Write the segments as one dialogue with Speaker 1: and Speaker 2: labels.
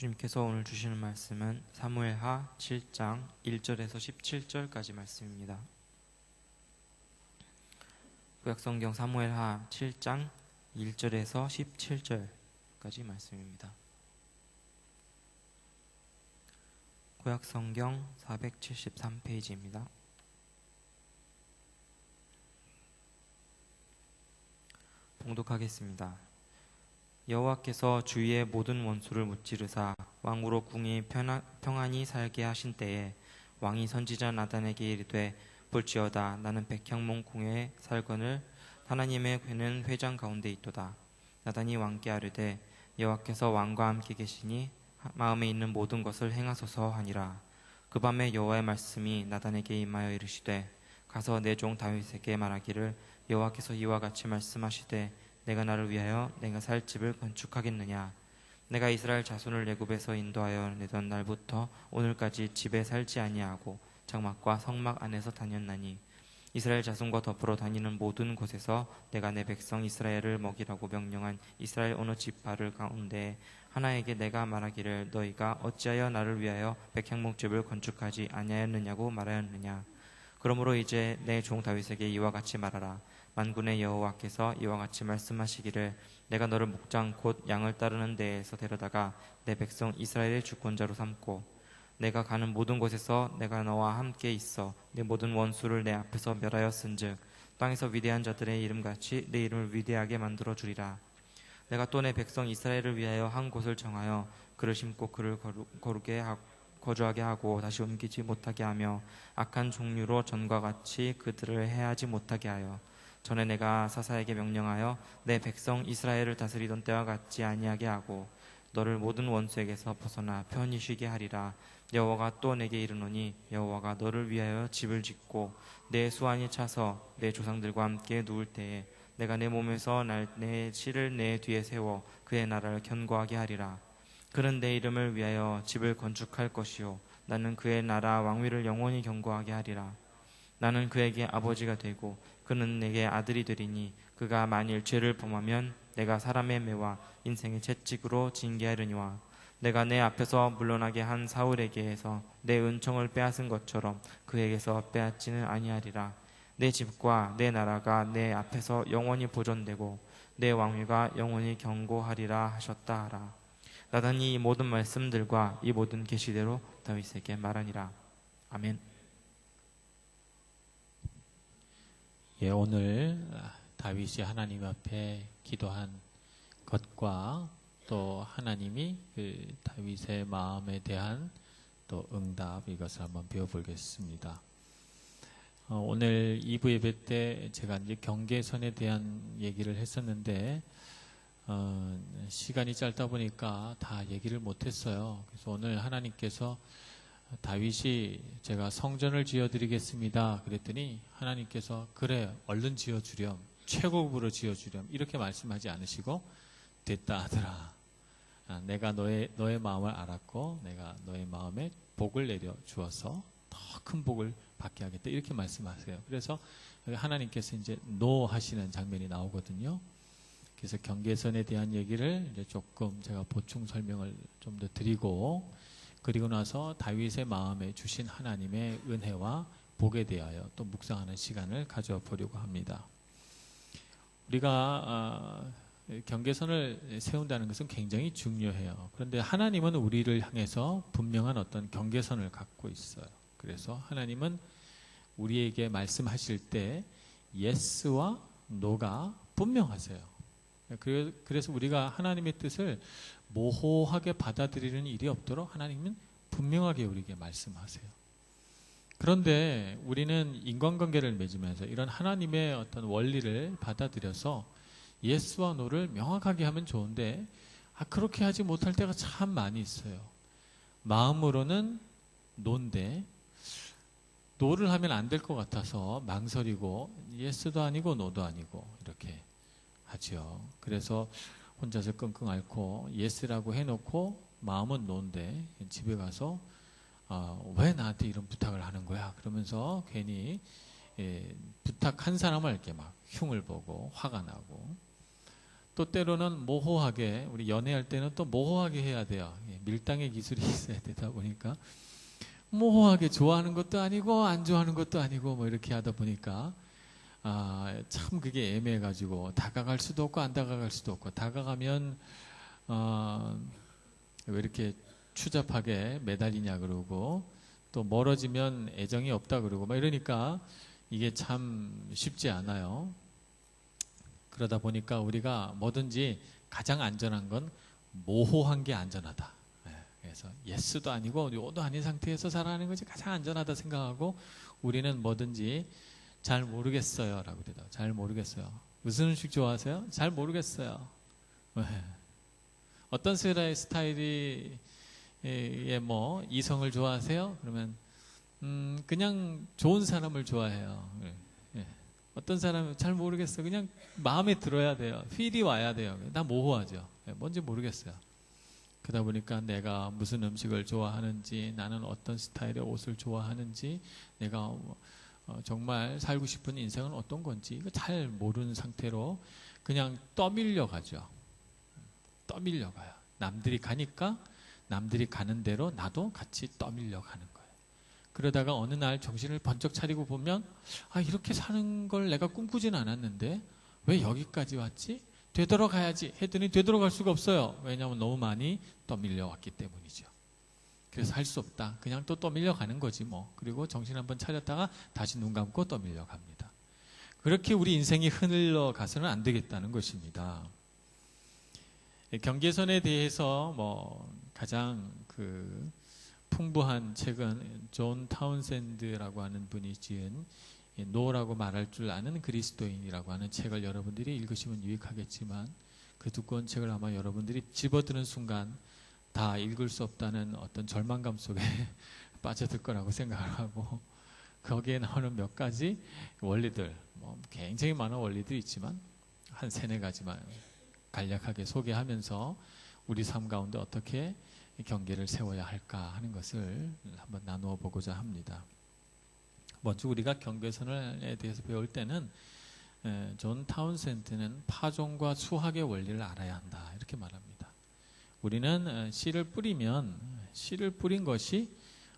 Speaker 1: 주님께서 오늘 주시는 말씀은 사무엘하 7장 1절에서 17절까지 말씀입니다. 구약성경 사무엘하 7장 1절에서 17절까지 말씀입니다. 구약성경 473페이지입니다. 봉독하겠습니다. 여호와께서 주위의 모든 원수를 무찌르사 왕으로 궁이 평안히 살게 하신 때에 왕이 선지자 나단에게 이르되 볼지어다 나는 백향목 궁에 살거늘 하나님의 궤는 회장 가운데 있도다. 나단이 왕께 아뢰되 여호와께서 왕과 함께 계시니 마음에 있는 모든 것을 행하소서 하니라. 그 밤에 여호와의 말씀이 나단에게 임하여 이르시되 가서 내 종 다윗에게 말하기를 여호와께서 이와 같이 말씀하시되 내가 나를 위하여 내가 살 집을 건축하겠느냐. 내가 이스라엘 자손을 애굽에서 인도하여 내던 날부터 오늘까지 집에 살지 아니하고 장막과 성막 안에서 다녔나니 이스라엘 자손과 더불어 다니는 모든 곳에서 내가 내 백성 이스라엘을 먹이라고 명령한 이스라엘 어느 지파를 가운데 하나에게 내가 말하기를 너희가 어찌하여 나를 위하여 백향목집을 건축하지 아니하였느냐고 말하였느냐. 그러므로 이제 내 종 다윗에게 이와 같이 말하라. 만군의 여호와께서 이와 같이 말씀하시기를 내가 너를 목장 곧 양을 따르는 데에서 데려다가 내 백성 이스라엘의 주권자로 삼고 내가 가는 모든 곳에서 내가 너와 함께 있어 내 모든 원수를 내 앞에서 멸하였은즉 땅에서 위대한 자들의 이름같이 내 이름을 위대하게 만들어 주리라. 내가 또 내 백성 이스라엘을 위하여 한 곳을 정하여 그를 심고 그를 거주하게 하고 다시 옮기지 못하게 하며 악한 종류로 전과 같이 그들을 해하지 못하게 하여 전에 내가 사사에게 명령하여 내 백성 이스라엘을 다스리던 때와 같지 아니하게 하고 너를 모든 원수에게서 벗어나 편히 쉬게 하리라. 여호와가 또 내게 이르노니 여호와가 너를 위하여 집을 짓고 내 수완이 차서 내 조상들과 함께 누울 때에 내가 내 몸에서 내 실을 내 뒤에 세워 그의 나라를 견고하게 하리라. 그는 내 이름을 위하여 집을 건축할 것이요 나는 그의 나라 왕위를 영원히 견고하게 하리라. 나는 그에게 아버지가 되고 그는 내게 아들이 되리니 그가 만일 죄를 범하면 내가 사람의 매와 인생의 채찍으로 징계하려니와 내가 내 앞에서 물러나게 한 사울에게서 내 은총을 빼앗은 것처럼 그에게서 빼앗지는 아니하리라. 내 집과 내 나라가 내 앞에서 영원히 보존되고 내 왕위가 영원히 견고하리라 하셨다 하라. 나단이 이 모든 말씀들과 이 모든 계시대로 다윗에게 말하니라. 아멘.
Speaker 2: 예, 오늘 다윗이 하나님 앞에 기도한 것과 또 하나님이 그 다윗의 마음에 대한 또 응답, 이것을 한번 배워보겠습니다. 오늘 2부 예배 때 제가 이제 경계선에 대한 얘기를 했었는데 시간이 짧다 보니까 다 얘기를 못했어요. 그래서 오늘 하나님께서 다윗이 제가 성전을 지어드리겠습니다 그랬더니 하나님께서 그래 얼른 지어주렴, 최고급으로 지어주렴 이렇게 말씀하지 않으시고 됐다 하더라. 내가 너의 마음을 알았고 내가 너의 마음에 복을 내려 주어서 더 큰 복을 받게 하겠다 이렇게 말씀하세요. 그래서 하나님께서 이제 노 하시는 장면이 나오거든요. 그래서 경계선에 대한 얘기를 이제 조금 제가 보충 설명을 좀 더 드리고 그리고 나서 다윗의 마음에 주신 하나님의 은혜와 복에 대하여 또 묵상하는 시간을 가져보려고 합니다. 우리가 경계선을 세운다는 것은 굉장히 중요해요. 그런데 하나님은 우리를 향해서 분명한 어떤 경계선을 갖고 있어요. 그래서 하나님은 우리에게 말씀하실 때 예스와 노가 분명하세요. 그래서 우리가 하나님의 뜻을 모호하게 받아들이는 일이 없도록 하나님은 분명하게 우리에게 말씀하세요. 그런데 우리는 인간관계를 맺으면서 이런 하나님의 어떤 원리를 받아들여서 예스와 노를 명확하게 하면 좋은데 그렇게 하지 못할 때가 참 많이 있어요. 마음으로는 노인데 노를 하면 안 될 것 같아서 망설이고 예스도 아니고 노도 아니고 이렇게 하죠. 그래서 혼자서 끙끙 앓고 예스라고 해놓고 마음은 노인데 집에 가서 왜 나한테 이런 부탁을 하는 거야? 그러면서 괜히 부탁한 사람을 이렇게 막 흉을 보고 화가 나고 또 때로는 모호하게, 우리 연애할 때는 또 모호하게 해야 돼요. 밀당의 기술이 있어야 되다 보니까 모호하게 좋아하는 것도 아니고 안 좋아하는 것도 아니고 뭐 이렇게 하다 보니까 참 그게 애매해가지고 다가갈 수도 없고 안 다가갈 수도 없고, 다가가면 왜 이렇게 추잡하게 매달리냐 그러고, 또 멀어지면 애정이 없다 그러고 막 이러니까 이게 참 쉽지 않아요. 그러다 보니까 우리가 뭐든지 가장 안전한 건 모호한 게 안전하다. 그래서 예스도 아니고 노도 아닌 상태에서 살아가는 것이 가장 안전하다 생각하고, 우리는 뭐든지 잘 모르겠어요 라고 그래요. 잘 모르겠어요. 무슨 음식 좋아하세요? 잘 모르겠어요. 왜? 어떤 스타일이 뭐 이성을 좋아하세요? 그러면 그냥 좋은 사람을 좋아해요. 어떤 사람은 잘 모르겠어요. 그냥 마음에 들어야 돼요. 필이 와야 돼요. 다 모호하죠. 뭔지 모르겠어요. 그러다 보니까 내가 무슨 음식을 좋아하는지, 나는 어떤 스타일의 옷을 좋아하는지, 내가 정말 살고 싶은 인생은 어떤 건지 이거 잘 모르는 상태로 그냥 떠밀려 가죠. 떠밀려 가요. 남들이 가니까 남들이 가는 대로 나도 같이 떠밀려 가는 거예요. 그러다가 어느 날 정신을 번쩍 차리고 보면 이렇게 사는 걸 내가 꿈꾸진 않았는데 왜 여기까지 왔지? 되돌아가야지 했더니 되돌아갈 수가 없어요. 왜냐하면 너무 많이 떠밀려 왔기 때문이죠. 그래서 할 수 없다. 그냥 또 떠밀려 가는 거지 뭐. 그리고 정신 한번 차렸다가 다시 눈 감고 떠밀려 갑니다. 그렇게 우리 인생이 흐늘러 가서는 안 되겠다는 것입니다. 경계선에 대해서 뭐 가장 풍부한 책은 존 타운센드라고 하는 분이 지은 노라고 말할 줄 아는 그리스도인이라고 하는 책을 여러분들이 읽으시면 유익하겠지만, 그 두꺼운 책을 아마 여러분들이 집어드는 순간 다 읽을 수 없다는 어떤 절망감 속에 빠져들 거라고 생각을 하고, 거기에 나오는 몇 가지 원리들, 뭐 굉장히 많은 원리들이 있지만 한 3-4가지만 간략하게 소개하면서 우리 삶 가운데 어떻게 경계를 세워야 할까 하는 것을 한번 나누어 보고자 합니다. 먼저 우리가 경계선에 대해서 배울 때는 존 타운센드는 파종과 수학의 원리를 알아야 한다 이렇게 말합니다. 우리는 씨를 뿌리면 씨를 뿌린 것이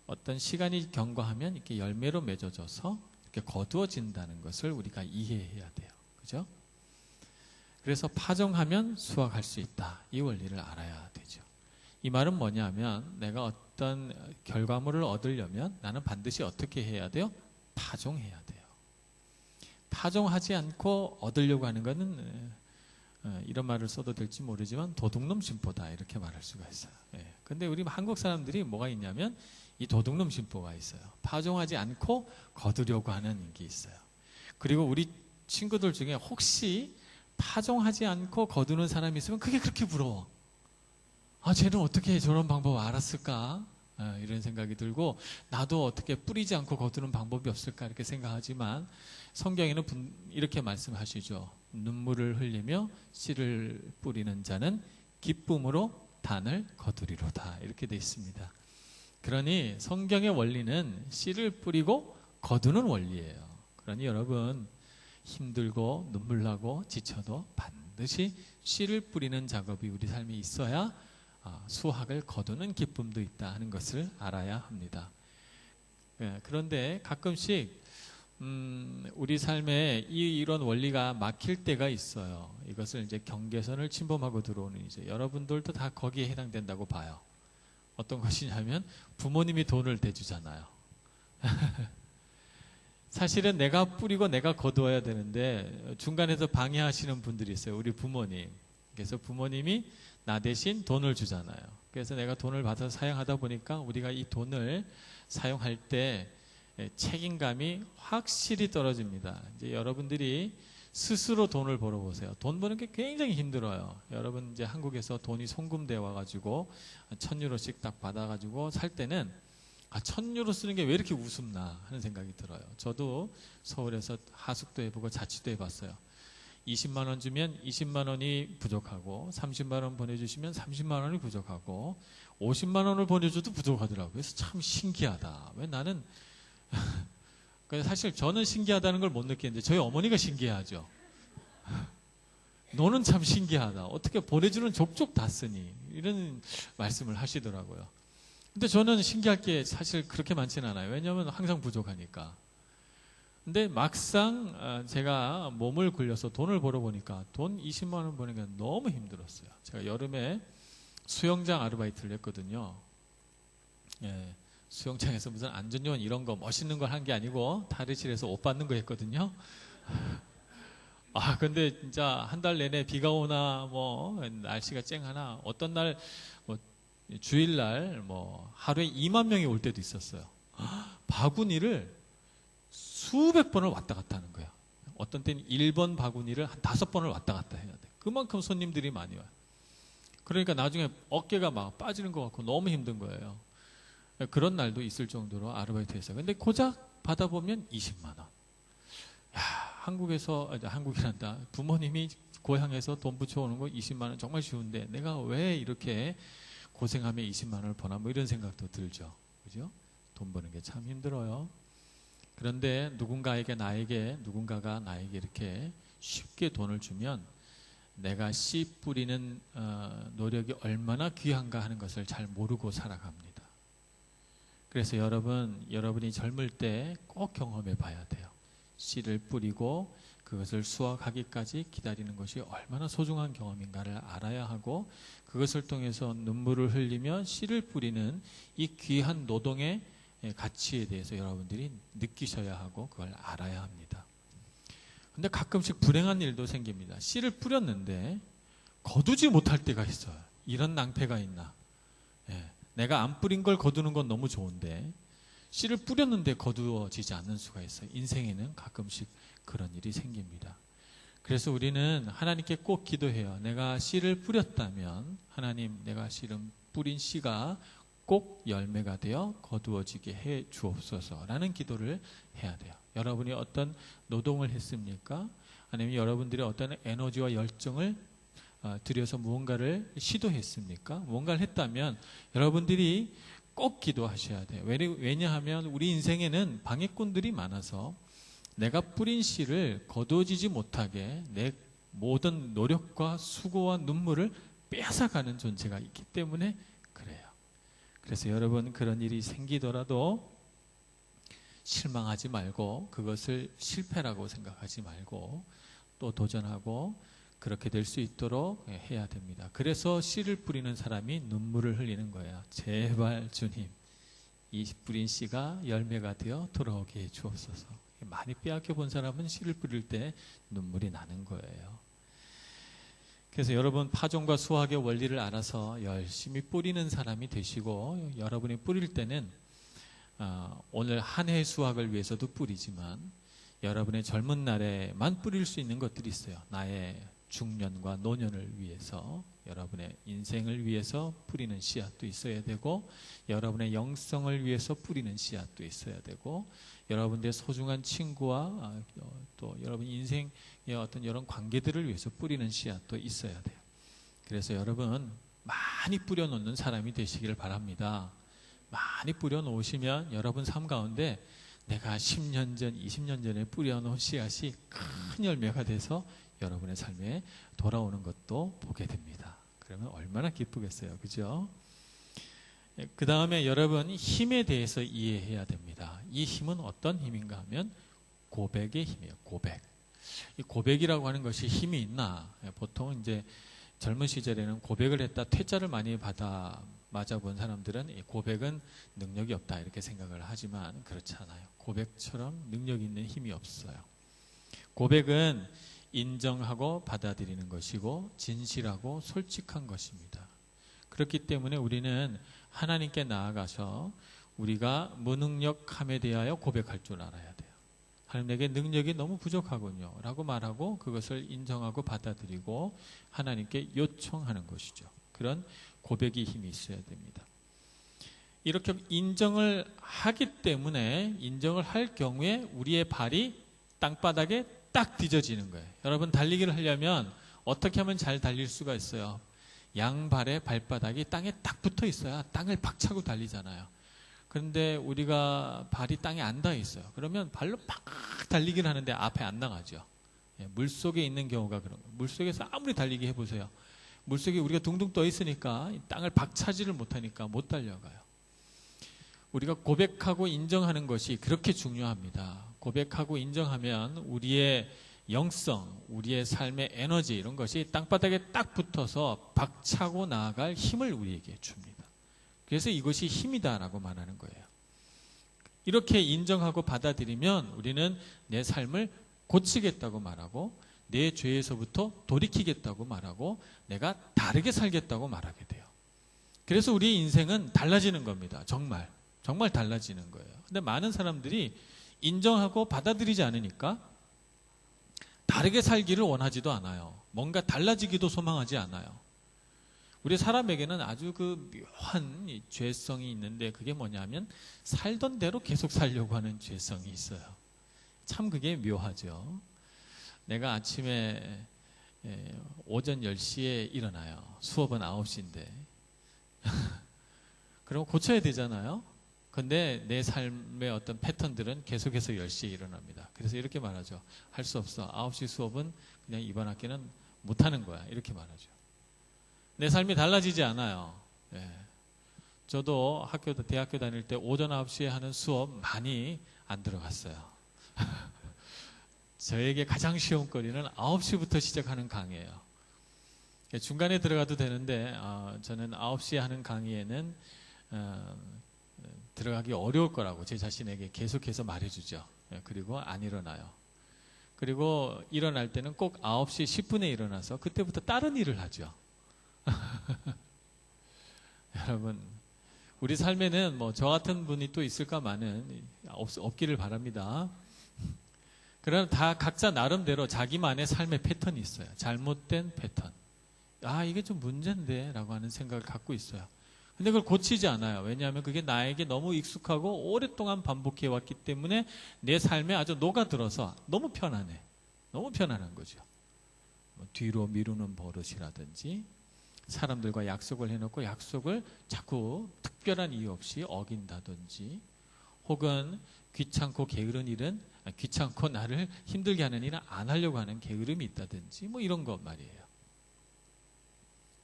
Speaker 2: 어떤 시간이 경과하면 이렇게 열매로 맺어져서 이렇게 거두어진다는 것을 우리가 이해해야 돼요. 그죠? 그래서 파종하면 수확할 수 있다. 이 원리를 알아야 되죠. 이 말은 뭐냐면 내가 어떤 결과물을 얻으려면 나는 반드시 어떻게 해야 돼요? 파종해야 돼요. 파종하지 않고 얻으려고 하는 것은 이런 말을 써도 될지 모르지만 도둑놈 심보다 이렇게 말할 수가 있어요. 근데 우리 한국 사람들이 뭐가 있냐면 이 도둑놈 심보가 있어요. 파종하지 않고 거두려고 하는 게 있어요. 그리고 우리 친구들 중에 혹시 파종하지 않고 거두는 사람이 있으면 그게 그렇게 부러워. 쟤는 어떻게 저런 방법 알았을까? 이런 생각이 들고 나도 어떻게 뿌리지 않고 거두는 방법이 없을까 이렇게 생각하지만, 성경에는 이렇게 말씀하시죠. 눈물을 흘리며 씨를 뿌리는 자는 기쁨으로 단을 거두리로다 이렇게 되어 있습니다. 그러니 성경의 원리는 씨를 뿌리고 거두는 원리예요. 그러니 여러분 힘들고 눈물 나고 지쳐도 반드시 씨를 뿌리는 작업이 우리 삶에 있어야 수확을 거두는 기쁨도 있다 하는 것을 알아야 합니다. 그런데 가끔씩 우리 삶에 이런 원리가 막힐 때가 있어요. 이것을 이제 경계선을 침범하고 들어오는 이제 여러분들도 다 거기에 해당된다고 봐요. 어떤 것이냐면 부모님이 돈을 대주잖아요. 사실은 내가 뿌리고 내가 거두어야 되는데 중간에서 방해하시는 분들이 있어요. 우리 부모님. 그래서 부모님이 나 대신 돈을 주잖아요. 그래서 내가 돈을 받아서 사용하다 보니까 우리가 이 돈을 사용할 때 책임감이 확실히 떨어집니다. 이제 여러분들이 스스로 돈을 벌어보세요. 돈 버는 게 굉장히 힘들어요. 여러분 이제 한국에서 돈이 송금돼 와가지고 1,000유로씩 딱 받아가지고 살 때는 1,000유로 쓰는 게 왜 이렇게 우습나 하는 생각이 들어요. 저도 서울에서 하숙도 해보고 자취도 해봤어요. 20만 원 주면 20만 원이 부족하고 30만 원 보내주시면 30만 원이 부족하고 50만 원을 보내줘도 부족하더라고요. 그래서 참 신기하다. 왜 나는 사실 저는 신기하다는 걸 못 느끼는데 저희 어머니가 신기하죠. 너는 참 신기하다. 어떻게 보내주는 족족 다 쓰니? 이런 말씀을 하시더라고요. 근데 저는 신기할 게 사실 그렇게 많지는 않아요. 왜냐하면 항상 부족하니까. 근데 막상 제가 몸을 굴려서 돈을 벌어보니까 돈 20만 원 버니까 너무 힘들었어요. 제가 여름에 수영장 아르바이트를 했거든요. 예, 수영장에서 무슨 안전요원 이런 거 멋있는 걸 한 게 아니고 탈의실에서 옷 받는 거 했거든요. 근데 진짜 한 달 내내 비가 오나 뭐 날씨가 쨍하나 어떤 날 뭐 주일날 뭐 하루에 2만 명이 올 때도 있었어요. 바구니를 수백 번을 왔다 갔다 하는 거야. 어떤 때는 1번 바구니를 한 5번을 왔다 갔다 해야 돼. 그만큼 손님들이 많이 와요. 그러니까 나중에 어깨가 막 빠지는 것 같고 너무 힘든 거예요. 그런 날도 있을 정도로 아르바이트했어요. 근데 고작 받아보면 20만 원. 야, 한국이란다. 부모님이 고향에서 돈 붙여오는 거 20만 원 정말 쉬운데 내가 왜 이렇게 고생하며 20만 원을 버나 뭐 이런 생각도 들죠. 그죠? 돈 버는 게 참 힘들어요. 그런데 누군가가 나에게 이렇게 쉽게 돈을 주면 내가 씨 뿌리는 노력이 얼마나 귀한가 하는 것을 잘 모르고 살아갑니다. 그래서 여러분이 젊을 때 꼭 경험해 봐야 돼요. 씨를 뿌리고 그것을 수확하기까지 기다리는 것이 얼마나 소중한 경험인가를 알아야 하고 그것을 통해서 눈물을 흘리며 씨를 뿌리는 이 귀한 노동의 가치에 대해서 여러분들이 느끼셔야 하고 그걸 알아야 합니다. 근데 가끔씩 불행한 일도 생깁니다. 씨를 뿌렸는데 거두지 못할 때가 있어요. 이런 낭패가 있나. 내가 안 뿌린 걸 거두는 건 너무 좋은데 씨를 뿌렸는데 거두어지지 않는 수가 있어요. 인생에는 가끔씩 그런 일이 생깁니다. 그래서 우리는 하나님께 꼭 기도해요. 내가 씨를 뿌렸다면 하나님 내가 뿌린 씨가 꼭 열매가 되어 거두어지게 해 주옵소서라는 기도를 해야 돼요. 여러분이 어떤 노동을 했습니까? 아니면 여러분들이 어떤 에너지와 열정을 들여서 무언가를 시도했습니까? 무언가를 했다면 여러분들이 꼭 기도하셔야 돼요. 왜냐하면 우리 인생에는 방해꾼들이 많아서 내가 뿌린 씨를 거두어지지 못하게 내 모든 노력과 수고와 눈물을 빼앗아가는 존재가 있기 때문에 그래요. 그래서 여러분 그런 일이 생기더라도 실망하지 말고 그것을 실패라고 생각하지 말고 또 도전하고 그렇게 될 수 있도록 해야 됩니다. 그래서 씨를 뿌리는 사람이 눈물을 흘리는 거예요. 제발 주님 이 뿌린 씨가 열매가 되어 돌아오게 해 주옵소서. 많이 빼앗겨 본 사람은 씨를 뿌릴 때 눈물이 나는 거예요. 그래서 여러분 파종과 수확의 원리를 알아서 열심히 뿌리는 사람이 되시고 여러분이 뿌릴 때는 오늘 한 해의 수확을 위해서도 뿌리지만 여러분의 젊은 날에만 뿌릴 수 있는 것들이 있어요. 나의 중년과 노년을 위해서 여러분의 인생을 위해서 뿌리는 씨앗도 있어야 되고 여러분의 영성을 위해서 뿌리는 씨앗도 있어야 되고 여러분들의 소중한 친구와 또 여러분 인생의 어떤 이런 관계들을 위해서 뿌리는 씨앗도 있어야 돼요. 그래서 여러분 많이 뿌려놓는 사람이 되시기를 바랍니다. 많이 뿌려놓으시면 여러분 삶 가운데 내가 10년 전, 20년 전에 뿌려놓은 씨앗이 큰 열매가 돼서 여러분의 삶에 돌아오는 것도 보게 됩니다. 그러면 얼마나 기쁘겠어요. 그죠? 그 다음에 여러분 힘에 대해서 이해해야 됩니다. 이 힘은 어떤 힘인가 하면 고백의 힘이에요. 고백. 이 고백이라고 하는 것이 힘이 있나? 보통 이제 젊은 시절에는 고백을 했다 퇴짜를 많이 맞아본 사람들은 이 고백은 능력이 없다 이렇게 생각을 하지만 그렇지 않아요. 고백처럼 능력 있는 힘이 없어요. 고백은 인정하고 받아들이는 것이고 진실하고 솔직한 것입니다. 그렇기 때문에 우리는 하나님께 나아가서 우리가 무능력함에 대하여 고백할 줄 알아야 돼요. 하나님 내게 능력이 너무 부족하군요 라고 말하고 그것을 인정하고 받아들이고 하나님께 요청하는 것이죠. 그런 고백의 힘이 있어야 됩니다. 이렇게 인정을 하기 때문에 인정을 할 경우에 우리의 발이 땅바닥에 딱 뒤져지는 거예요. 여러분 달리기를 하려면 어떻게 하면 잘 달릴 수가 있어요? 양발의 발바닥이 땅에 딱 붙어 있어야 땅을 박차고 달리잖아요. 그런데 우리가 발이 땅에 안 닿아 있어요. 그러면 발로 막 달리기를 하는데 앞에 안 나가죠. 물속에 있는 경우가 그런 거예요. 물속에서 아무리 달리기 해보세요. 물속에 우리가 둥둥 떠 있으니까 땅을 박차지를 못하니까 못 달려가요. 우리가 고백하고 인정하는 것이 그렇게 중요합니다. 고백하고 인정하면 우리의 영성, 우리의 삶의 에너지 이런 것이 땅바닥에 딱 붙어서 박차고 나아갈 힘을 우리에게 줍니다. 그래서 이것이 힘이다라고 말하는 거예요. 이렇게 인정하고 받아들이면 우리는 내 삶을 고치겠다고 말하고 내 죄에서부터 돌이키겠다고 말하고 내가 다르게 살겠다고 말하게 돼요. 그래서 우리의 인생은 달라지는 겁니다. 정말 달라지는 거예요. 근데 많은 사람들이 인정하고 받아들이지 않으니까 다르게 살기를 원하지도 않아요. 뭔가 달라지기도 소망하지 않아요. 우리 사람에게는 아주 그 묘한 죄성이 있는데 그게 뭐냐면 살던 대로 계속 살려고 하는 죄성이 있어요. 참 그게 묘하죠. 내가 아침에 오전 10시에 일어나요. 수업은 9시인데. 그럼 고쳐야 되잖아요. 근데 내 삶의 어떤 패턴들은 계속해서 10시에 일어납니다. 그래서 이렇게 말하죠. 할 수 없어. 9시 수업은 그냥 이번 학기는 못하는 거야. 이렇게 말하죠. 내 삶이 달라지지 않아요. 저도 대학교 다닐 때 오전 9시에 하는 수업 많이 안 들어갔어요. 저에게 가장 쉬운 거리는 9시부터 시작하는 강의예요. 중간에 들어가도 되는데 저는 9시에 하는 강의에는 들어가기 어려울 거라고 제 자신에게 계속해서 말해주죠. 그리고 안 일어나요. 그리고 일어날 때는 꼭 9시 10분에 일어나서 그때부터 다른 일을 하죠. 여러분, 우리 삶에는 뭐 저 같은 분이 또 있을까만은 없기를 바랍니다. 그러나 다 각자 나름대로 자기만의 삶의 패턴이 있어요. 잘못된 패턴. 이게 좀 문제인데 라고 하는 생각을 갖고 있어요. 근데 그걸 고치지 않아요. 왜냐하면 그게 나에게 너무 익숙하고 오랫동안 반복해 왔기 때문에 내 삶에 아주 녹아들어서 너무 편안해. 너무 편안한 거죠. 뒤로 미루는 버릇이라든지 사람들과 약속을 해놓고 약속을 자꾸 특별한 이유 없이 어긴다든지 혹은 귀찮고 게으른 일은 귀찮고 나를 힘들게 하는 일은 안 하려고 하는 게으름이 있다든지 뭐 이런 것 말이에요.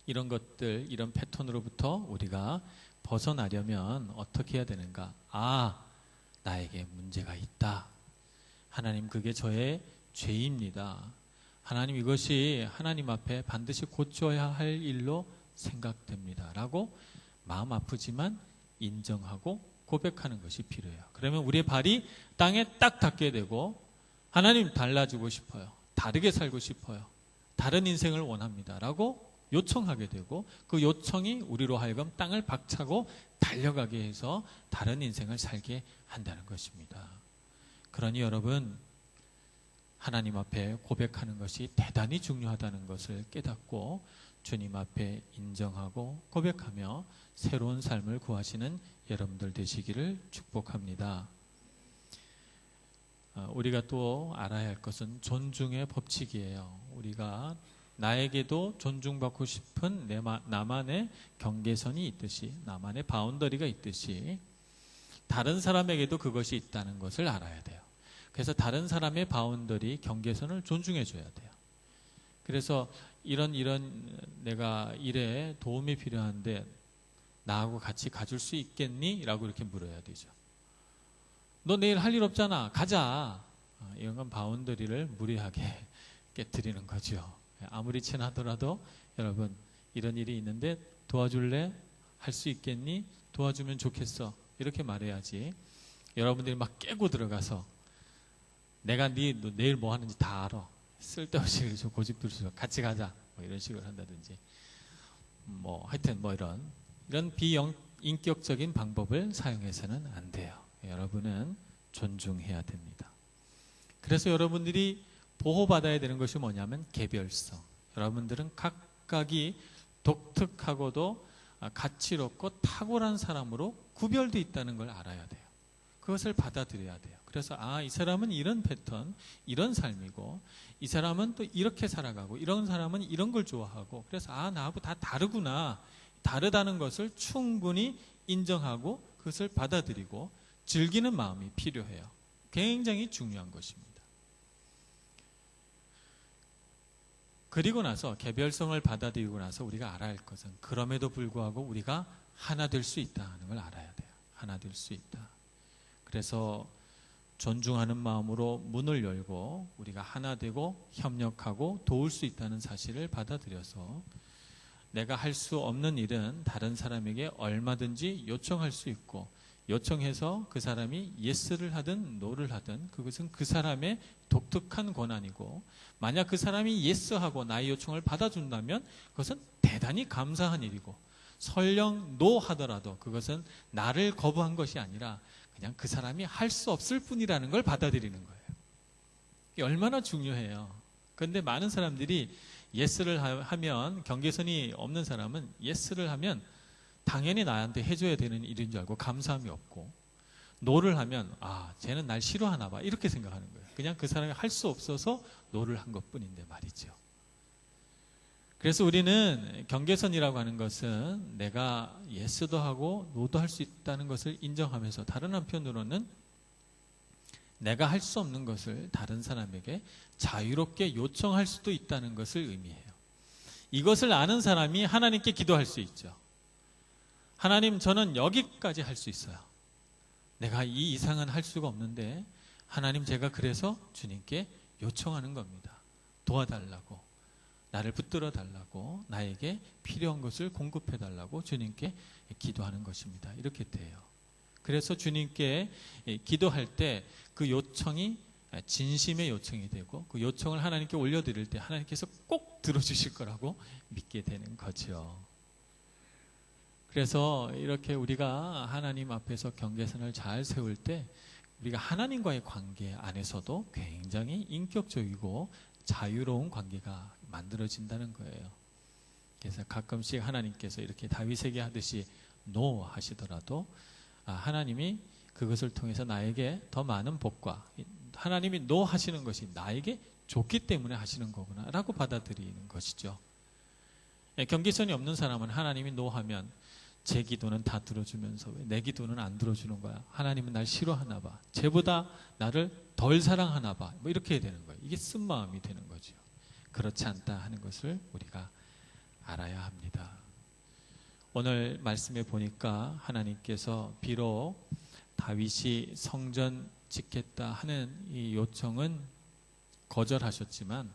Speaker 2: 이런 것들, 이런 패턴으로부터 우리가 벗어나려면 어떻게 해야 되는가? 나에게 문제가 있다. 하나님, 그게 저의 죄입니다. 하나님, 이것이 하나님 앞에 반드시 고쳐야 할 일로 생각됩니다. 라고 마음 아프지만 인정하고 고백하는 것이 필요해요. 그러면 우리의 발이 땅에 딱 닿게 되고 하나님 달라지고 싶어요. 다르게 살고 싶어요. 다른 인생을 원합니다. 라고 요청하게 되고 그 요청이 우리로 하여금 땅을 박차고 달려가게 해서 다른 인생을 살게 한다는 것입니다. 그러니 여러분, 하나님 앞에 고백하는 것이 대단히 중요하다는 것을 깨닫고 주님 앞에 인정하고 고백하며 새로운 삶을 구하시는 여러분들 되시기를 축복합니다. 우리가 또 알아야 할 것은 존중의 법칙이에요. 우리가 나에게도 존중받고 싶은 나만의 경계선이 있듯이, 나만의 바운더리가 있듯이 다른 사람에게도 그것이 있다는 것을 알아야 돼요. 그래서 다른 사람의 바운더리, 경계선을 존중해 줘야 돼요. 그래서 이런 내가 일에 도움이 필요한데 나하고 같이 가줄 수 있겠니? 라고 이렇게 물어야 되죠. 너 내일 할 일 없잖아. 가자. 이런 건 바운더리를 무리하게 깨뜨리는 거죠. 아무리 친하더라도 여러분, 이런 일이 있는데 도와줄래? 할 수 있겠니? 도와주면 좋겠어. 이렇게 말해야지. 여러분들이 막 깨고 들어가서 내가 너 내일 뭐 하는지 다 알아. 쓸데없이 고집들수록 같이 가자. 뭐 이런 식으로 한다든지. 하여튼 이런 비인격적인 방법을 사용해서는 안 돼요. 여러분은 존중해야 됩니다. 그래서 여러분들이 보호받아야 되는 것이 뭐냐면 개별성. 여러분들은 각각이 독특하고도 가치롭고 탁월한 사람으로 구별되어 있다는 걸 알아야 돼요. 그것을 받아들여야 돼요. 그래서 이 사람은 이런 패턴, 이런 삶이고 이 사람은 또 이렇게 살아가고 이런 사람은 이런 걸 좋아하고 그래서 나하고 다 다르구나. 다르다는 것을 충분히 인정하고 그것을 받아들이고 즐기는 마음이 필요해요. 굉장히 중요한 것입니다. 그리고 나서 개별성을 받아들이고 나서 우리가 알아야 할 것은 그럼에도 불구하고 우리가 하나 될 수 있다는 걸 알아야 돼요. 하나 될 수 있다. 그래서 존중하는 마음으로 문을 열고 우리가 하나 되고 협력하고 도울 수 있다는 사실을 받아들여서 내가 할 수 없는 일은 다른 사람에게 얼마든지 요청할 수 있고 요청해서 그 사람이 예스를 하든 노를 하든 그것은 그 사람의 독특한 권한이고 만약 그 사람이 예스하고 나의 요청을 받아준다면 그것은 대단히 감사한 일이고 설령 노 하더라도 그것은 나를 거부한 것이 아니라 그냥 그 사람이 할 수 없을 뿐이라는 걸 받아들이는 거예요. 이게 얼마나 중요해요. 그런데 많은 사람들이 예스를 하면 경계선이 없는 사람은 예스를 하면 당연히 나한테 해줘야 되는 일인 줄 알고 감사함이 없고 노를 하면 쟤는 날 싫어하나 봐 이렇게 생각하는 거예요. 그냥 그 사람이 할 수 없어서 노를 한 것뿐인데 말이죠. 그래서 우리는 경계선이라고 하는 것은 내가 예스도 하고 노도 할 수 있다는 것을 인정하면서 다른 한편으로는 내가 할 수 없는 것을 다른 사람에게 자유롭게 요청할 수도 있다는 것을 의미해요. 이것을 아는 사람이 하나님께 기도할 수 있죠. 하나님, 저는 여기까지 할 수 있어요. 내가 이 이상은 할 수가 없는데 하나님, 제가 그래서 주님께 요청하는 겁니다. 도와달라고, 나를 붙들어 달라고, 나에게 필요한 것을 공급해 달라고 주님께 기도하는 것입니다. 이렇게 돼요. 그래서 주님께 기도할 때 그 요청이 진심의 요청이 되고 그 요청을 하나님께 올려드릴 때 하나님께서 꼭 들어주실 거라고 믿게 되는 거죠. 그래서 이렇게 우리가 하나님 앞에서 경계선을 잘 세울 때 우리가 하나님과의 관계 안에서도 굉장히 인격적이고 자유로운 관계가 만들어진다는 거예요. 그래서 가끔씩 하나님께서 이렇게 다윗에게 하듯이 노 하시더라도 하나님이 그것을 통해서 나에게 더 많은 복과 하나님이 노 하시는 것이 나에게 좋기 때문에 하시는 거구나 라고 받아들이는 것이죠. 경계선이 없는 사람은 하나님이 노 하면 제 기도는 다 들어주면서 왜 내 기도는 안 들어주는 거야? 하나님은 날 싫어하나 봐. 쟤보다 나를 덜 사랑하나 봐. 뭐 이렇게 되는 거예요. 이게 쓴 마음이 되는 거죠. 그렇지 않다 하는 것을 우리가 알아야 합니다. 오늘 말씀에 보니까 하나님께서 비록 다윗이 성전 짓겠다 하는 이 요청은 거절하셨지만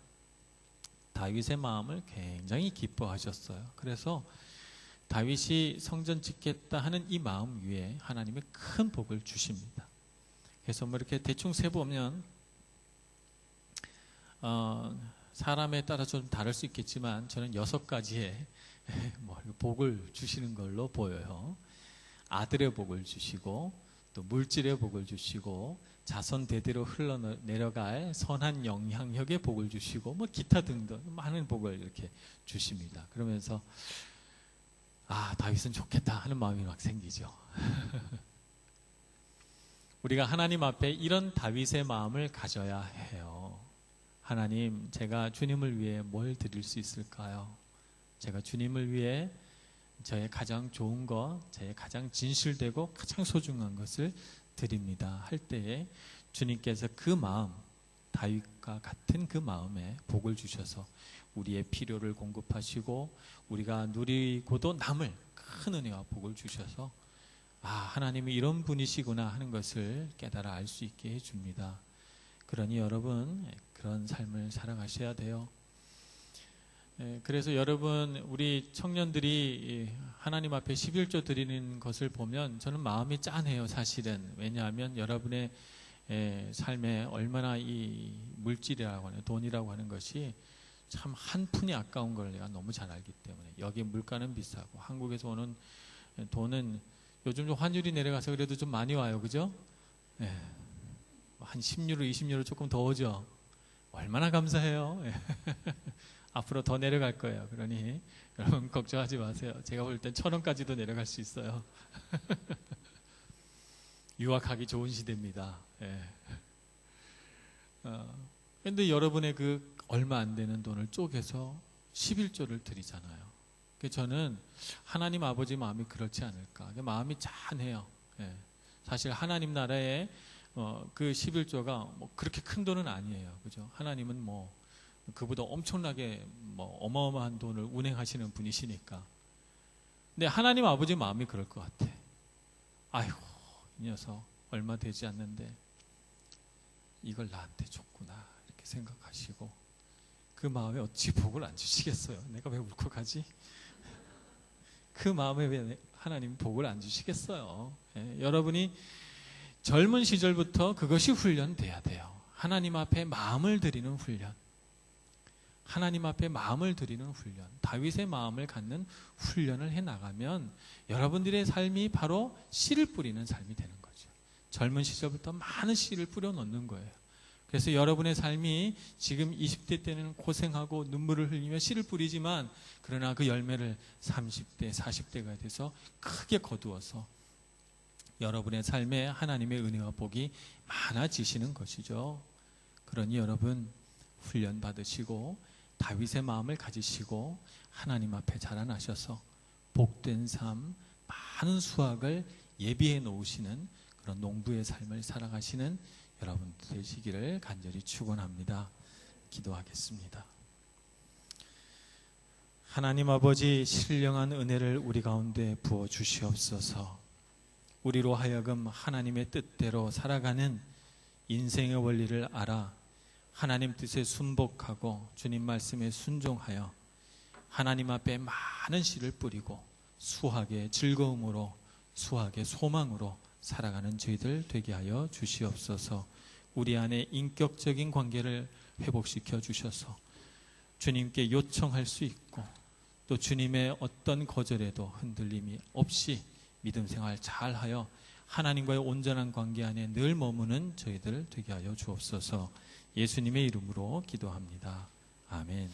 Speaker 2: 다윗의 마음을 굉장히 기뻐하셨어요. 그래서 다윗이 성전 짓겠다 하는 이 마음 위에 하나님이 큰 복을 주십니다. 그래서 뭐 이렇게 대충 세보면 사람에 따라 좀 다를 수 있겠지만 저는 6가지의 뭐 복을 주시는 걸로 보여요. 아들의 복을 주시고 또 물질의 복을 주시고 자손 대대로 흘러내려갈 선한 영향력의 복을 주시고 뭐 기타 등등 많은 복을 이렇게 주십니다. 그러면서 다윗은 좋겠다 하는 마음이 막 생기죠. 우리가 하나님 앞에 이런 다윗의 마음을 가져야 해요. 하나님, 제가 주님을 위해 뭘 드릴 수 있을까요? 제가 주님을 위해 저의 가장 좋은 것, 저의 가장 진실되고 가장 소중한 것을 드립니다 할 때에 주님께서 그 마음, 다윗과 같은 그 마음에 복을 주셔서 우리의 필요를 공급하시고 우리가 누리고도 남을 큰 은혜와 복을 주셔서 하나님이 이런 분이시구나 하는 것을 깨달아 알 수 있게 해줍니다. 그러니 여러분 그런 삶을 살아가셔야 돼요. 그래서 여러분 우리 청년들이 하나님 앞에 11조 드리는 것을 보면 저는 마음이 짠해요. 사실은. 왜냐하면 여러분의 삶에 얼마나 이 물질이라고 하는 돈이라고 하는 것이 참 한 푼이 아까운 걸 내가 너무 잘 알기 때문에 여기 물가는 비싸고 한국에서 오는 돈은 요즘 좀 환율이 내려가서 그래도 좀 많이 와요. 그죠? 한 10유로 20유로 조금 더 오죠. 얼마나 감사해요. 앞으로 더 내려갈 거예요. 그러니 여러분 걱정하지 마세요. 제가 볼 땐 1,000원까지도 내려갈 수 있어요. 유학하기 좋은 시대입니다. 그런데 여러분의 그 얼마 안 되는 돈을 쪼개서 11조를 드리잖아요. 저는 하나님 아버지 마음이 그렇지 않을까. 마음이 짠해요. 사실 하나님 나라에 그 11조가 뭐 그렇게 큰 돈은 아니에요. 그죠? 하나님은 뭐 그보다 엄청나게 어마어마한 돈을 운행하시는 분이시니까. 근데 하나님 아버지 마음이 그럴 것 같아. 아이고, 이 녀석 얼마 되지 않는데 이걸 나한테 줬구나 이렇게 생각하시고, 그 마음에 어찌 복을 안 주시겠어요? 내가 왜 울컥하지? 그 마음에 왜 하나님 복을 안 주시겠어요? 여러분이 젊은 시절부터 그것이 훈련돼야 돼요. 하나님 앞에 마음을 드리는 훈련. 하나님 앞에 마음을 드리는 훈련. 다윗의 마음을 갖는 훈련을 해나가면 여러분들의 삶이 바로 씨를 뿌리는 삶이 되는 거죠. 젊은 시절부터 많은 씨를 뿌려 놓는 거예요. 그래서 여러분의 삶이 지금 20대 때는 고생하고 눈물을 흘리며 씨를 뿌리지만, 그러나 그 열매를 30대, 40대가 돼서 크게 거두어서 여러분의 삶에 하나님의 은혜와 복이 많아지시는 것이죠. 그러니 여러분 훈련 받으시고 다윗의 마음을 가지시고 하나님 앞에 자라나셔서 복된 삶, 많은 수확을 예비해 놓으시는 그런 농부의 삶을 살아가시는 여러분 되시기를 간절히 축원합니다. 기도하겠습니다. 하나님 아버지, 신령한 은혜를 우리 가운데 부어 주시옵소서. 우리로 하여금 하나님의 뜻대로 살아가는 인생의 원리를 알아 하나님 뜻에 순복하고 주님 말씀에 순종하여 하나님 앞에 많은 씨를 뿌리고 수확의 즐거움으로, 수확의 소망으로 살아가는 저희들 되게 하여 주시옵소서. 우리 안에 인격적인 관계를 회복시켜 주셔서 주님께 요청할 수 있고, 또 주님의 어떤 거절에도 흔들림이 없이 믿음 생활 잘하여 하나님과의 온전한 관계 안에 늘 머무는 저희들 되게 하여 주옵소서. 예수님의 이름으로 기도합니다. 아멘.